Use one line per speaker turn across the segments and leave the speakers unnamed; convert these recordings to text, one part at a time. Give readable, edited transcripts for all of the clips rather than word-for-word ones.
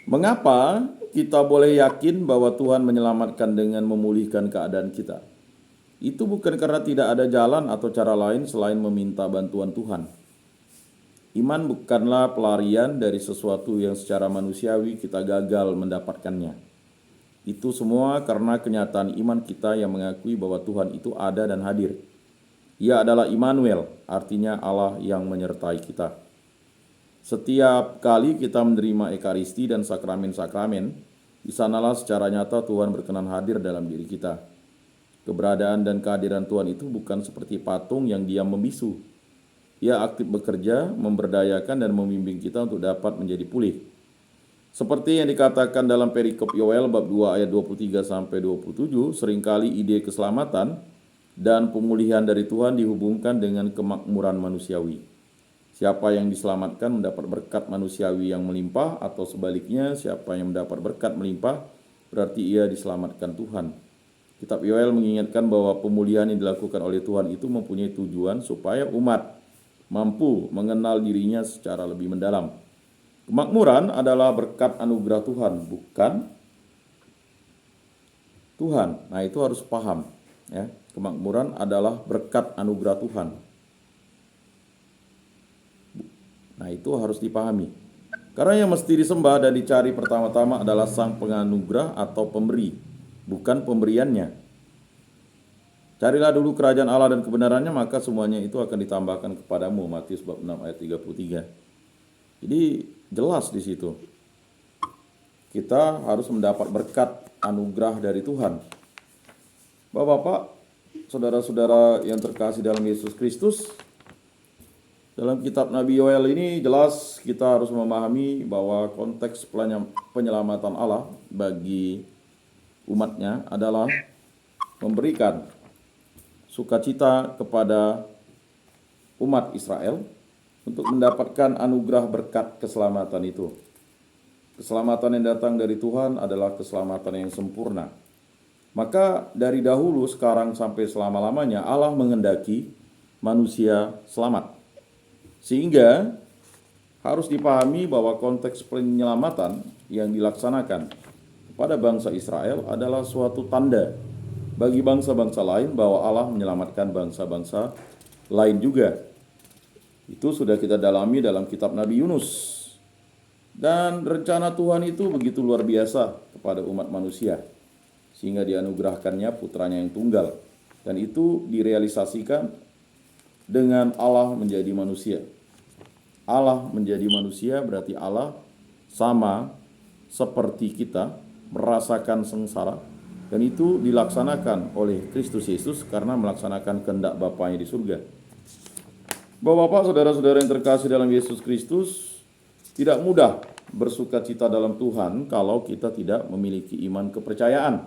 Mengapa kita boleh yakin bahwa Tuhan menyelamatkan dengan memulihkan keadaan kita? Itu bukan karena tidak ada jalan atau cara lain selain meminta bantuan Tuhan. Iman bukanlah pelarian dari sesuatu yang secara manusiawi kita gagal mendapatkannya. Itu semua karena kenyataan iman kita yang mengakui bahwa Tuhan itu ada dan hadir. Ia adalah Immanuel, artinya Allah yang menyertai kita. Setiap kali kita menerima Ekaristi dan sakramen-sakramen, di sanalah secara nyata Tuhan berkenan hadir dalam diri kita. Keberadaan dan kehadiran Tuhan itu bukan seperti patung yang diam membisu. Ia aktif bekerja, memberdayakan dan membimbing kita untuk dapat menjadi pulih. Seperti yang dikatakan dalam perikop Yoel bab 2 ayat 23 sampai 27, seringkali ide keselamatan dan pemulihan dari Tuhan dihubungkan dengan kemakmuran manusiawi. Siapa yang diselamatkan mendapat berkat manusiawi yang melimpah, atau sebaliknya, siapa yang mendapat berkat melimpah berarti ia diselamatkan Tuhan. Kitab Yoel mengingatkan bahwa pemulihan yang dilakukan oleh Tuhan itu mempunyai tujuan supaya umat mampu mengenal dirinya secara lebih mendalam. Kemakmuran adalah berkat anugerah Tuhan, bukan Tuhan. Nah, itu harus paham, ya. Kemakmuran adalah berkat anugerah Tuhan. Nah, itu harus dipahami. Karena yang mesti disembah dan dicari pertama-tama adalah Sang Penganugerah atau pemberi, bukan pemberiannya. Carilah dulu kerajaan Allah dan kebenarannya, maka semuanya itu akan ditambahkan kepadamu. Matius bab 6 ayat 33. Jadi jelas di situ. Kita harus mendapat berkat anugerah dari Tuhan. Bapak-bapak, saudara-saudara yang terkasih dalam Yesus Kristus, dalam kitab Nabi Yoel ini jelas kita harus memahami bahwa konteks penyelamatan Allah bagi umatnya adalah memberikan sukacita kepada umat Israel untuk mendapatkan anugerah berkat keselamatan itu. Keselamatan yang datang dari Tuhan adalah keselamatan yang sempurna. Maka dari dahulu, sekarang sampai selama-lamanya Allah menghendaki manusia selamat. Sehingga harus dipahami bahwa konteks penyelamatan yang dilaksanakan kepada bangsa Israel adalah suatu tanda bagi bangsa-bangsa lain bahwa Allah menyelamatkan bangsa-bangsa lain juga. Itu sudah kita dalami dalam kitab Nabi Yunus. Dan rencana Tuhan itu begitu luar biasa kepada umat manusia, sehingga dianugerahkannya putranya yang tunggal. Dan itu direalisasikan dengan Allah menjadi manusia. Allah menjadi manusia berarti Allah sama seperti kita, merasakan sengsara. Dan itu dilaksanakan oleh Kristus Yesus karena melaksanakan kehendak Bapanya di surga. Bapak-bapak, saudara-saudara yang terkasih dalam Yesus Kristus, tidak mudah bersuka cita dalam Tuhan kalau kita tidak memiliki iman kepercayaan.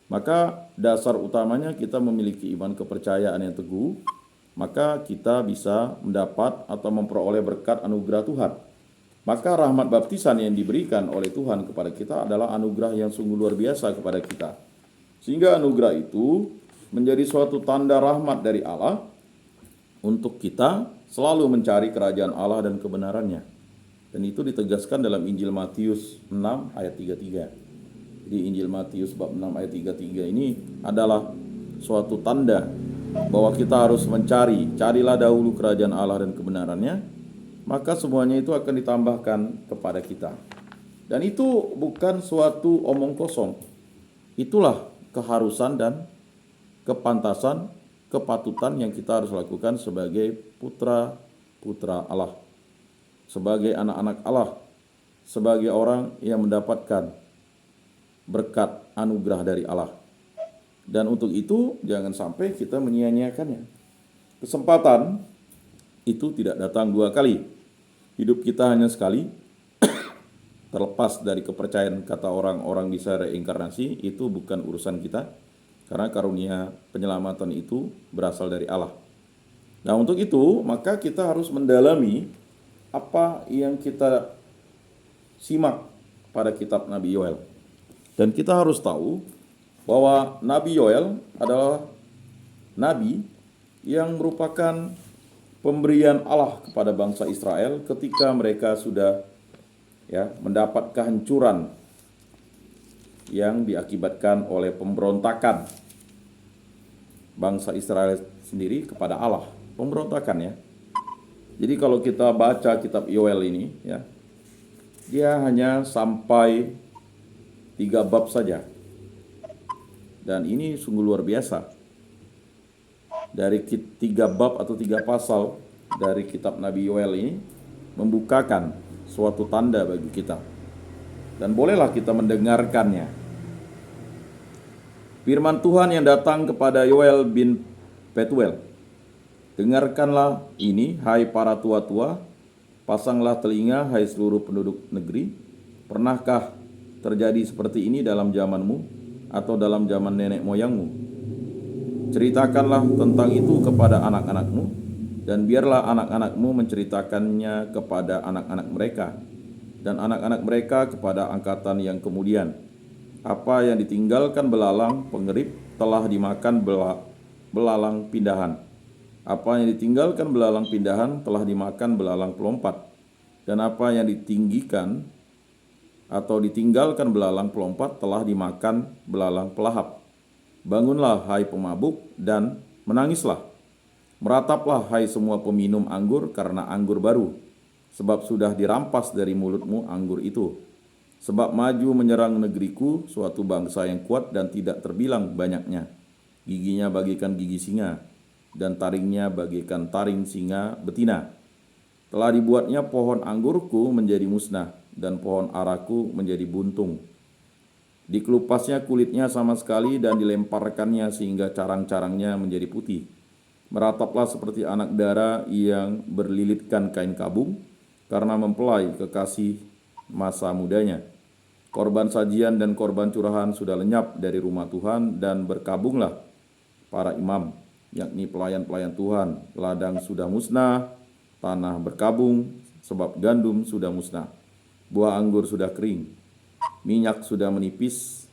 Maka dasar utamanya kita memiliki iman kepercayaan yang teguh, maka kita bisa mendapat atau memperoleh berkat anugerah Tuhan. Maka rahmat baptisan yang diberikan oleh Tuhan kepada kita adalah anugerah yang sungguh luar biasa kepada kita. Sehingga anugerah itu menjadi suatu tanda rahmat dari Allah untuk kita selalu mencari kerajaan Allah dan kebenarannya. Dan itu ditegaskan dalam Injil Matius 6 ayat 33. Di Injil Matius bab 6 ayat 33 ini adalah suatu tanda bahwa kita harus carilah dahulu kerajaan Allah dan kebenarannya, maka semuanya itu akan ditambahkan kepada kita. Dan itu bukan suatu omong kosong. Itulah keharusan dan kepantasan, kepatutan yang kita harus lakukan sebagai putra-putra Allah, sebagai anak-anak Allah, sebagai orang yang mendapatkan berkat anugerah dari Allah. Dan untuk itu jangan sampai kita menyia-nyiakannya. Kesempatan itu tidak datang dua kali. Hidup kita hanya sekali. Terlepas dari kepercayaan kata orang-orang bisa reinkarnasi, itu bukan urusan kita. Karena karunia penyelamatan itu berasal dari Allah. Nah, untuk itu maka kita harus mendalami apa yang kita simak pada kitab Nabi Yoel. Dan kita harus tahu bahwa Nabi Yoel adalah nabi yang merupakan pemberian Allah kepada bangsa Israel ketika mereka sudah ya, mendapat kehancuran yang diakibatkan oleh pemberontakan bangsa Israel sendiri kepada Allah. Pemberontakan ya. Jadi kalau kita baca kitab Yoel ini ya, dia hanya sampai 3 bab saja. Dan ini sungguh luar biasa. Dari 3 bab atau 3 pasal dari kitab Nabi Yoel ini membukakan suatu tanda bagi kita. Dan bolehlah kita mendengarkannya. Firman Tuhan yang datang kepada Yoel bin Petuel. Dengarkanlah ini, hai para tua-tua, pasanglah telinga, hai seluruh penduduk negeri. Pernahkah terjadi seperti ini dalam zamanmu atau dalam zaman nenek moyangmu? Ceritakanlah tentang itu kepada anak-anakmu, dan biarlah anak-anakmu menceritakannya kepada anak-anak mereka, dan anak-anak mereka kepada angkatan yang kemudian. Apa yang ditinggalkan belalang pengerip telah dimakan belalang pindahan. Apa yang ditinggalkan belalang pindahan telah dimakan belalang pelompat. Dan apa yang ditinggikan atau ditinggalkan belalang pelompat telah dimakan belalang pelahap. Bangunlah hai pemabuk dan menangislah. Merataplah hai semua peminum anggur karena anggur baru, sebab sudah dirampas dari mulutmu anggur itu. Sebab maju menyerang negeriku suatu bangsa yang kuat dan tidak terbilang banyaknya. Giginya bagikan gigi singa, dan taringnya bagikan taring singa betina. Telah dibuatnya pohon anggurku menjadi musnah, dan pohon araku menjadi buntung. Dikelupasnya kulitnya sama sekali dan dilemparkannya sehingga carang-carangnya menjadi putih. Merataplah seperti anak dara yang berlilitkan kain kabung karena mempelai kekasih masa mudanya. Korban sajian dan korban curahan sudah lenyap dari rumah Tuhan, dan berkabunglah para imam, yakni pelayan-pelayan Tuhan. Ladang sudah musnah, tanah berkabung, sebab gandum sudah musnah. Buah anggur sudah kering, minyak sudah menipis.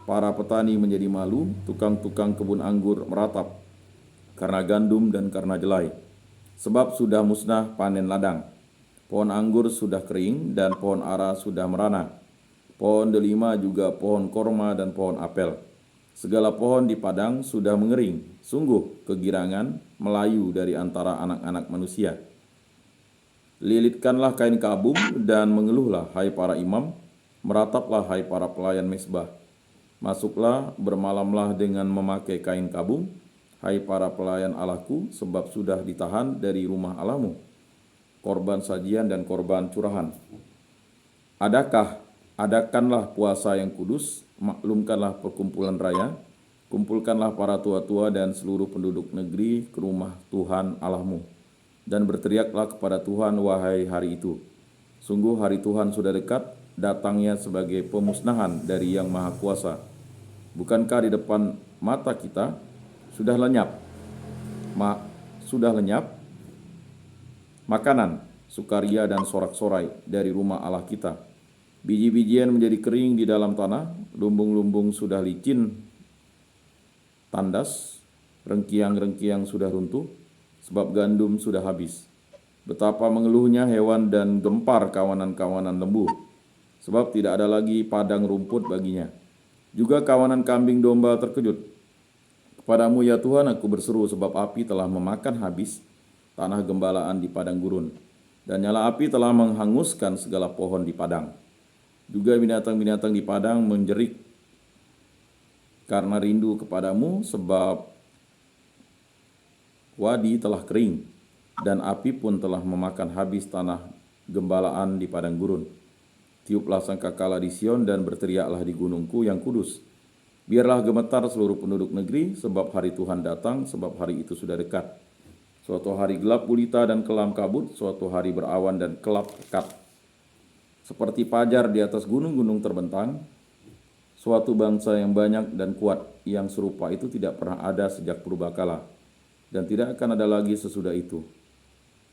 Para petani menjadi malu, tukang-tukang kebun anggur meratap karena gandum dan karena jelai. Sebab sudah musnah panen ladang. Pohon anggur sudah kering dan pohon ara sudah merana. Pohon delima juga pohon korma dan pohon apel. Segala pohon di padang sudah mengering. Sungguh kegirangan melayu dari antara anak-anak manusia. Lilitkanlah kain kabung dan mengeluhlah hai para imam. Merataplah hai para pelayan mezbah. Masuklah, bermalamlah dengan memakai kain kabung, hai para pelayan Allahku, sebab sudah ditahan dari rumah Allahmu korban sajian dan korban curahan. Adakanlah puasa yang kudus, maklumkanlah perkumpulan raya, kumpulkanlah para tua-tua dan seluruh penduduk negeri ke rumah Tuhan Allahmu, dan berteriaklah kepada Tuhan, wahai hari itu. Sungguh hari Tuhan sudah dekat, datangnya sebagai pemusnahan dari Yang Maha Kuasa. Bukankah di depan mata kita sudah lenyap makanan, sukaria dan sorak-sorai dari rumah Allah kita. Biji-bijian menjadi kering di dalam tanah, lumbung-lumbung sudah licin tandas, rengkiang-rengkiang sudah runtuh, sebab gandum sudah habis. Betapa mengeluhnya hewan dan gempar kawanan-kawanan lembu, sebab tidak ada lagi padang rumput baginya. Juga kawanan kambing domba terkejut. Kepadamu ya Tuhan aku berseru, sebab api telah memakan habis tanah gembalaan di padang gurun, dan nyala api telah menghanguskan segala pohon di padang. Juga binatang-binatang di padang menjerit karena rindu kepadamu, sebab wadi telah kering, dan api pun telah memakan habis tanah gembalaan di padang gurun. Tiuplah sangkakala di Sion dan berteriaklah di gunungku yang kudus. Biarlah gemetar seluruh penduduk negeri, sebab hari Tuhan datang, sebab hari itu sudah dekat. Suatu hari gelap gulita dan kelam kabut, suatu hari berawan dan kelap pekat. Seperti pajar di atas gunung-gunung terbentang, suatu bangsa yang banyak dan kuat yang serupa itu tidak pernah ada sejak purbakala, dan tidak akan ada lagi sesudah itu.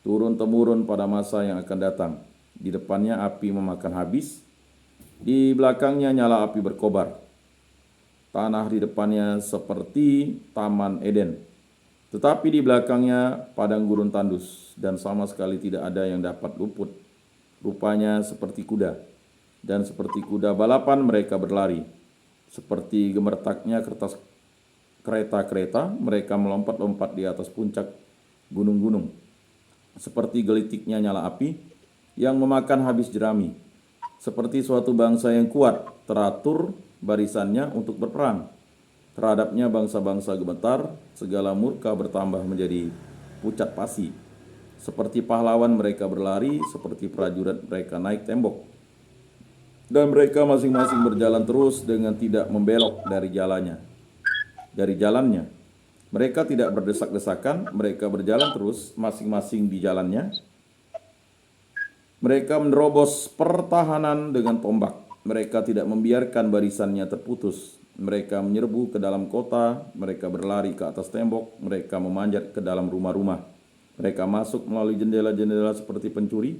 Turun-temurun pada masa yang akan datang. Di depannya api memakan habis, di belakangnya nyala api berkobar. Tanah di depannya seperti Taman Eden, tetapi di belakangnya padang gurun tandus, dan sama sekali tidak ada yang dapat luput. rupanya seperti kuda, dan seperti kuda balapan mereka berlari. Seperti gemertaknya kertas kereta-kereta, mereka melompat-lompat di atas puncak gunung-gunung. Seperti gelitiknya nyala api yang memakan habis jerami. Seperti suatu bangsa yang kuat, teratur barisannya untuk berperang. Terhadapnya bangsa-bangsa gemetar, segala murka bertambah menjadi pucat pasi. Seperti pahlawan mereka berlari, seperti prajurit mereka naik tembok. Dan mereka masing-masing berjalan terus dengan tidak membelok dari jalannya. Mereka tidak berdesak-desakan, mereka berjalan terus masing-masing di jalannya. Mereka menerobos pertahanan dengan tombak. Mereka tidak membiarkan barisannya terputus. Mereka menyerbu ke dalam kota, mereka berlari ke atas tembok, mereka memanjat ke dalam rumah-rumah. Mereka masuk melalui jendela-jendela seperti pencuri.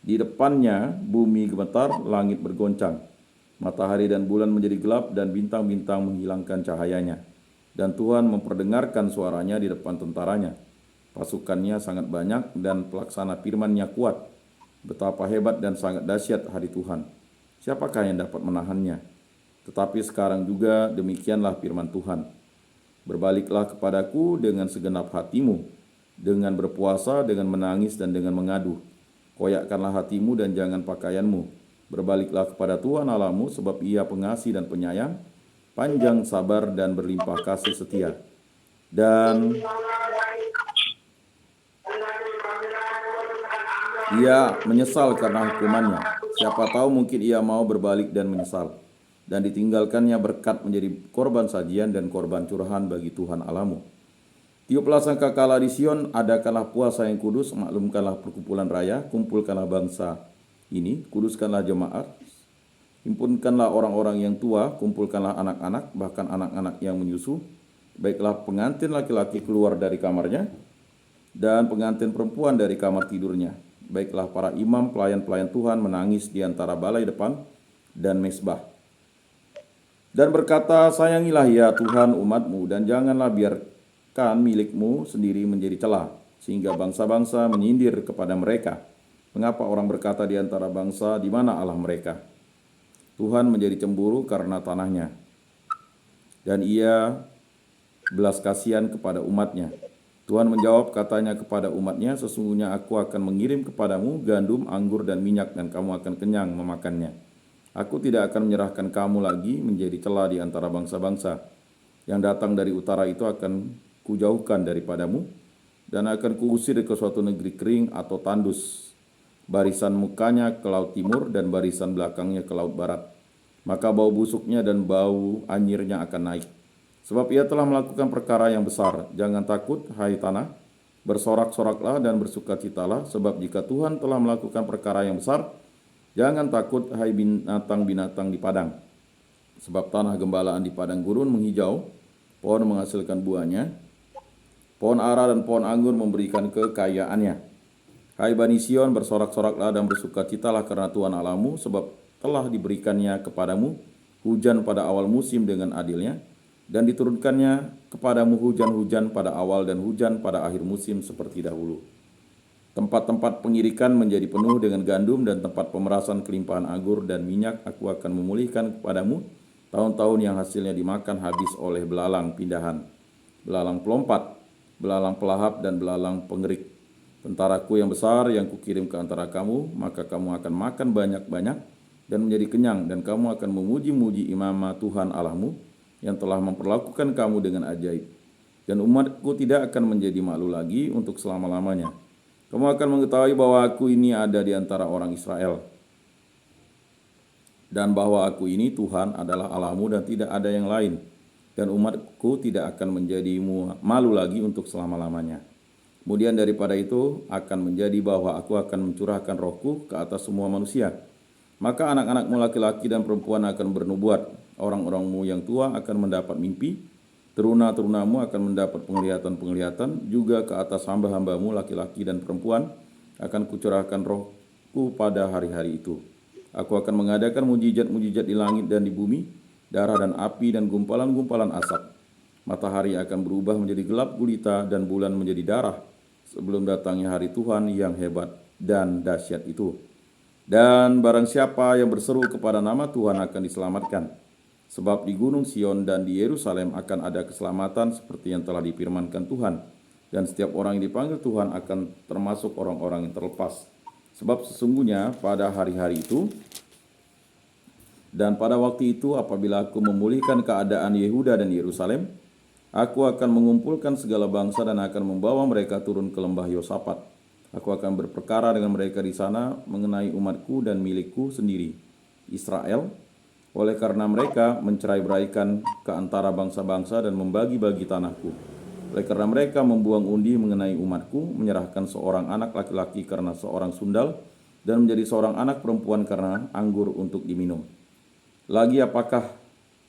Di depannya bumi gemetar, langit bergoncang. Matahari dan bulan menjadi gelap dan bintang-bintang menghilangkan cahayanya. Dan Tuhan memperdengarkan suaranya di depan tentaranya. Pasukannya sangat banyak dan pelaksana firman-Nya kuat. Betapa hebat dan sangat dahsyat hari Tuhan. Siapakah yang dapat menahannya? Tetapi sekarang juga demikianlah firman Tuhan. Berbaliklah kepadaku dengan segenap hatimu, dengan berpuasa, dengan menangis, dan dengan mengadu. Koyakkanlah hatimu dan jangan pakaianmu. Berbaliklah kepada Tuhan Allahmu, sebab Ia pengasih dan penyayang, panjang sabar dan berlimpah kasih setia. Dan Ia menyesal karena hukumannya. Siapa tahu mungkin ia mau berbalik dan menyesal. Dan ditinggalkannya berkat menjadi korban sajian dan korban curahan bagi Tuhan Allahmu. Tiuplah sangkakala di Sion, adakanlah puasa yang kudus, maklumkanlah perkumpulan raya, kumpulkanlah bangsa ini, kuduskanlah jemaat, himpunkanlah orang-orang yang tua, kumpulkanlah anak-anak, bahkan anak-anak yang menyusu. Baiklah pengantin laki-laki keluar dari kamarnya, dan pengantin perempuan dari kamar tidurnya. Baiklah para imam, pelayan-pelayan Tuhan menangis di antara balai depan dan mezbah. Dan berkata, sayangilah ya Tuhan umat-Mu, dan janganlah biarkan milik-Mu sendiri menjadi celah, sehingga bangsa-bangsa menyindir kepada mereka. Mengapa orang berkata di antara bangsa, di mana Allah mereka? Tuhan menjadi cemburu karena tanahnya, dan Ia belas kasihan kepada umat-Nya. Tuhan menjawab katanya kepada umat-Nya, sesungguhnya aku akan mengirim kepadamu gandum, anggur, dan minyak, dan kamu akan kenyang memakannya. Aku tidak akan menyerahkan kamu lagi menjadi celah di antara bangsa-bangsa. Yang datang dari utara itu akan kujauhkan daripadamu, dan akan kuusir ke suatu negeri kering atau tandus. Barisan mukanya ke laut timur, dan barisan belakangnya ke laut barat. Maka bau busuknya dan bau anyirnya akan naik. Sebab ia telah melakukan perkara yang besar. Jangan takut, hai tanah, bersorak-soraklah dan bersukacitalah, sebab jika Tuhan telah melakukan perkara yang besar, jangan takut, hai binatang-binatang di padang. Sebab tanah gembalaan di padang gurun menghijau, pohon menghasilkan buahnya, pohon ara dan pohon anggur memberikan kekayaannya. Hai Bani Sion, bersorak-soraklah dan bersukacitalah karena Tuhan Allahmu, sebab telah diberikannya kepadamu hujan pada awal musim dengan adilnya, dan diturunkannya kepadamu hujan-hujan pada awal dan hujan pada akhir musim seperti dahulu. Tempat-tempat pengirikan menjadi penuh dengan gandum, dan tempat pemerasan kelimpahan anggur dan minyak aku akan memulihkan kepadamu tahun-tahun yang hasilnya dimakan habis oleh belalang pindahan, belalang pelompat, belalang pelahap, dan belalang pengerik. Tentaraku yang besar yang kukirim ke antara kamu, maka kamu akan makan banyak-banyak dan menjadi kenyang, dan kamu akan memuji-muji imama Tuhan Allahmu yang telah memperlakukan kamu dengan ajaib. Dan umatku tidak akan menjadi malu lagi untuk selama-lamanya. Kamu akan mengetahui bahwa aku ini ada di antara orang Israel, dan bahwa aku ini Tuhan adalah Allahmu dan tidak ada yang lain. Dan umatku tidak akan menjadi malu lagi untuk selama-lamanya. Kemudian daripada itu akan menjadi bahwa aku akan mencurahkan rohku ke atas semua manusia. Maka anak-anakmu laki-laki dan perempuan akan bernubuat, orang-orangmu yang tua akan mendapat mimpi, teruna-terunamu akan mendapat penglihatan-penglihatan, juga ke atas hamba-hambamu laki-laki dan perempuan akan kucurahkan rohku pada hari-hari itu. Aku akan mengadakan mujizat-mujizat di langit dan di bumi, darah dan api dan gumpalan-gumpalan asap. Matahari akan berubah menjadi gelap gulita dan bulan menjadi darah sebelum datangnya hari Tuhan yang hebat dan dahsyat itu. Dan barang siapa yang berseru kepada nama Tuhan akan diselamatkan. Sebab di Gunung Sion dan di Yerusalem akan ada keselamatan seperti yang telah difirmankan Tuhan. Dan setiap orang yang dipanggil Tuhan akan termasuk orang-orang yang terlepas. Sebab sesungguhnya pada hari-hari itu dan pada waktu itu apabila aku memulihkan keadaan Yehuda dan Yerusalem, aku akan mengumpulkan segala bangsa dan akan membawa mereka turun ke lembah Yosafat. Aku akan berperkara dengan mereka di sana mengenai umatku dan milikku sendiri, Israel, oleh karena mereka mencerai-beraikan ke antara bangsa-bangsa dan membagi-bagi tanahku. Oleh karena mereka membuang undi mengenai umatku, menyerahkan seorang anak laki-laki karena seorang sundal, dan menjadi seorang anak perempuan karena anggur untuk diminum. Lagi apakah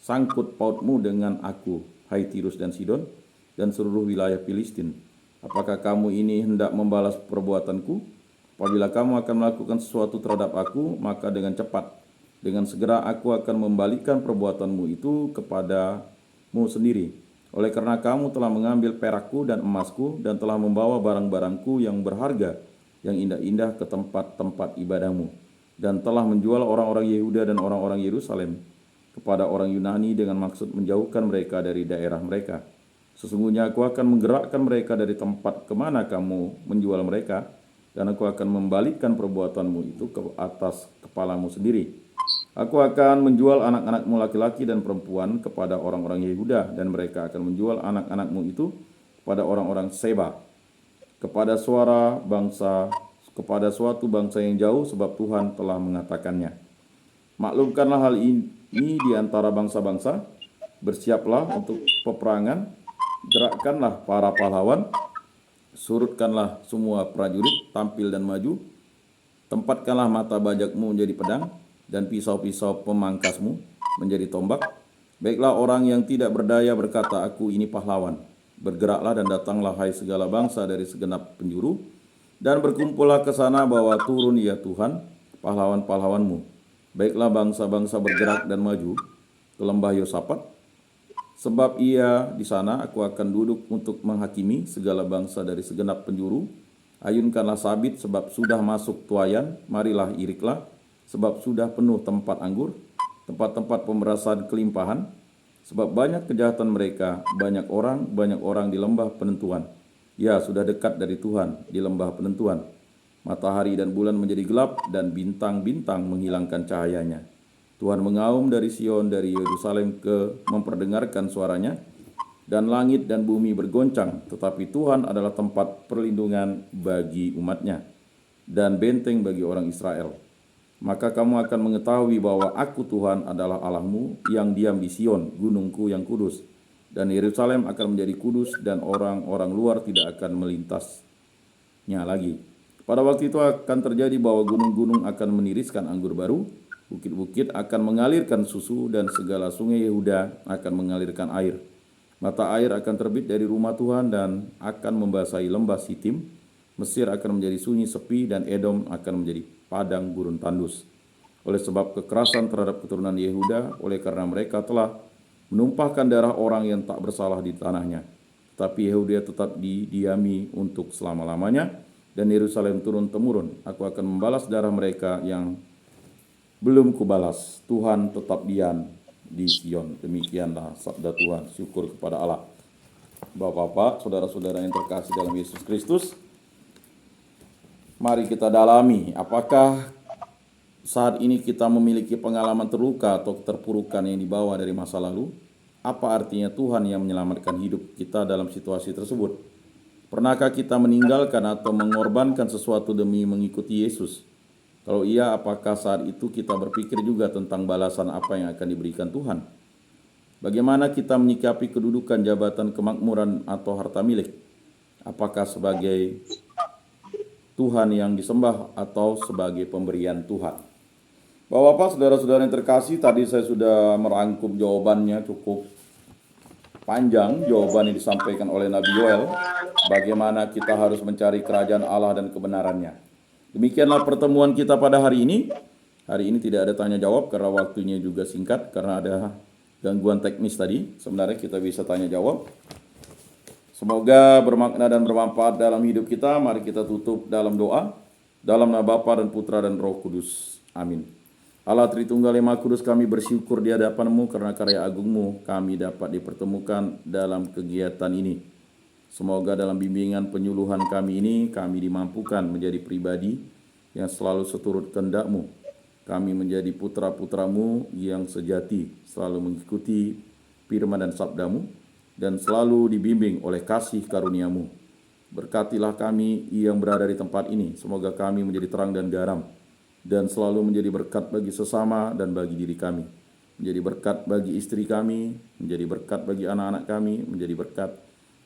sangkut pautmu dengan aku, hai Tirus dan Sidon, dan seluruh wilayah Filistin? Apakah kamu ini hendak membalas perbuatanku? Apabila kamu akan melakukan sesuatu terhadap aku, maka dengan cepat, dengan segera aku akan membalikkan perbuatanmu itu kepadamu sendiri. Oleh karena kamu telah mengambil perakku dan emasku dan telah membawa barang-barangku yang berharga, yang indah-indah ke tempat-tempat ibadahmu, dan telah menjual orang-orang Yehuda dan orang-orang Yerusalem kepada orang Yunani dengan maksud menjauhkan mereka dari daerah mereka. Sesungguhnya aku akan menggerakkan mereka dari tempat kemana kamu menjual mereka, dan aku akan membalikkan perbuatanmu itu ke atas kepalamu sendiri. Aku akan menjual anak-anakmu laki-laki dan perempuan kepada orang-orang Yehuda, dan mereka akan menjual anak-anakmu itu kepada orang-orang Seba, kepada suatu bangsa yang jauh, sebab Tuhan telah mengatakannya. Maklumkanlah hal ini di antara bangsa-bangsa, bersiaplah untuk peperangan, gerakkanlah para pahlawan, surutkanlah semua prajurit, tampil dan maju, tempatkanlah mata bajakmu menjadi pedang, dan pisau-pisau pemangkasmu menjadi tombak. Baiklah orang yang tidak berdaya berkata, aku ini pahlawan. Bergeraklah dan datanglah hai segala bangsa dari segenap penjuru, dan berkumpullah ke sana, bawa turun ya Tuhan pahlawan-pahlawanmu. Baiklah bangsa-bangsa bergerak dan maju ke lembah Yosafat, sebab ia di sana aku akan duduk untuk menghakimi segala bangsa dari segenap penjuru. Ayunkanlah sabit, sebab sudah masuk tuayan, marilah iriklah, sebab sudah penuh tempat anggur, tempat-tempat pemerasan kelimpahan, sebab banyak kejahatan mereka, banyak orang di lembah penentuan. Ya, sudah dekat dari Tuhan di lembah penentuan. Matahari dan bulan menjadi gelap, dan bintang-bintang menghilangkan cahayanya. Tuhan mengaum dari Sion, dari Yerusalem memperdengarkan suaranya, dan langit dan bumi bergoncang, tetapi Tuhan adalah tempat perlindungan bagi umatnya, dan benteng bagi orang Israel. Maka kamu akan mengetahui bahwa aku Tuhan adalah Allahmu yang diam di Sion, gunungku yang kudus. Dan Yerusalem akan menjadi kudus, dan orang-orang luar tidak akan melintasnya lagi. Pada waktu itu akan terjadi bahwa gunung-gunung akan meniriskan anggur baru, bukit-bukit akan mengalirkan susu, dan segala sungai Yehuda akan mengalirkan air. Mata air akan terbit dari rumah Tuhan dan akan membasahi lembah Sitim. Mesir akan menjadi sunyi sepi, dan Edom akan menjadi padang gurun tandus. Oleh sebab kekerasan terhadap keturunan Yehuda, oleh karena mereka telah menumpahkan darah orang yang tak bersalah di tanahnya. Tetapi Yehuda tetap didiami untuk selama-lamanya, dan Yerusalem turun-temurun. Aku akan membalas darah mereka yang belum kubalas. Tuhan tetap diam di Sion. Demikianlah sabda Tuhan. Syukur kepada Allah. Bapak-bapak, saudara-saudara yang terkasih dalam Yesus Kristus, mari kita dalami apakah saat ini kita memiliki pengalaman terluka atau keterpurukan yang dibawa dari masa lalu. Apa artinya Tuhan yang menyelamatkan hidup kita dalam situasi tersebut? Pernahkah kita meninggalkan atau mengorbankan sesuatu demi mengikuti Yesus? Kalau iya, apakah saat itu kita berpikir juga tentang balasan apa yang akan diberikan Tuhan? Bagaimana kita menyikapi kedudukan, jabatan, kemakmuran, atau harta milik? Apakah sebagai Tuhan yang disembah atau sebagai pemberian Tuhan? Bapak-bapak, saudara-saudara yang terkasih, tadi saya sudah merangkum jawabannya cukup panjang, jawaban yang disampaikan oleh Nabi Yoel, bagaimana kita harus mencari kerajaan Allah dan kebenarannya. Demikianlah pertemuan kita pada hari ini. Hari ini tidak ada tanya jawab karena waktunya juga singkat, karena ada gangguan teknis tadi. Sebenarnya kita bisa tanya jawab. Semoga bermakna dan bermanfaat dalam hidup kita. Mari kita tutup dalam doa. Dalam nama Bapa dan Putra dan Roh Kudus. Amin. Allah Tritunggal yang Maha Kudus, kami bersyukur di hadapan-Mu karena karya agung-Mu kami dapat dipertemukan dalam kegiatan ini. Semoga dalam bimbingan penyuluhan kami ini, kami dimampukan menjadi pribadi yang selalu seturut kehendak-Mu. Kami menjadi putra-putra-Mu yang sejati, selalu mengikuti firman dan sabda-Mu, dan selalu dibimbing oleh kasih karunia-Mu. Berkatilah kami yang berada di tempat ini, semoga kami menjadi terang dan garam, dan selalu menjadi berkat bagi sesama dan bagi diri kami. Menjadi berkat bagi istri kami, menjadi berkat bagi anak-anak kami, menjadi berkat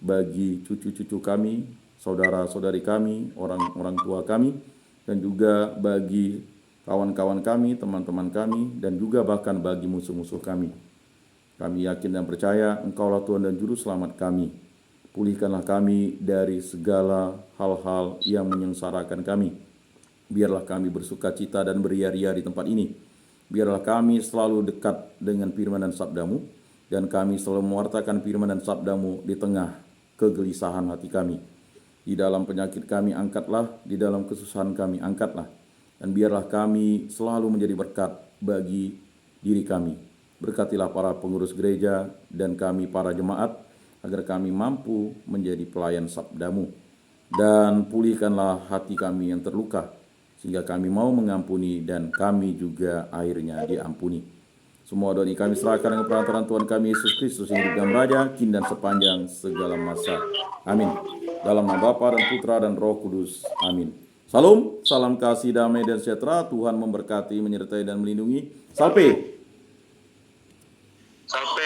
bagi cucu-cucu kami, saudara-saudari kami, orang-orang tua kami, dan juga bagi kawan-kawan kami, teman-teman kami, dan juga bahkan bagi musuh-musuh kami. Kami yakin dan percaya Engkaulah Tuhan dan Juru Selamat kami. Pulihkanlah kami dari segala hal-hal yang menyengsarakan kami. Biarlah kami bersuka cita dan beria-ria di tempat ini. Biarlah kami selalu dekat dengan firman dan sabda-Mu, dan kami selalu mewartakan firman dan sabda-Mu di tengah kegelisahan hati kami. Di dalam penyakit kami angkatlah, di dalam kesusahan kami angkatlah. Dan biarlah kami selalu menjadi berkat bagi diri kami. Berkatilah para pengurus gereja dan kami para jemaat, agar kami mampu menjadi pelayan sabda-Mu. Dan pulihkanlah hati kami yang terluka, sehingga kami mau mengampuni dan kami juga akhirnya diampuni. Semua doa ini kami serahkan dengan perantaraan Tuhan kami Yesus Kristus yang hidup dan beraja, kini dan sepanjang segala masa. Amin. Dalam nama Bapa dan Putra dan Roh Kudus. Amin. Salam, salam kasih, damai dan sejahtera. Tuhan memberkati, menyertai dan melindungi. Salve.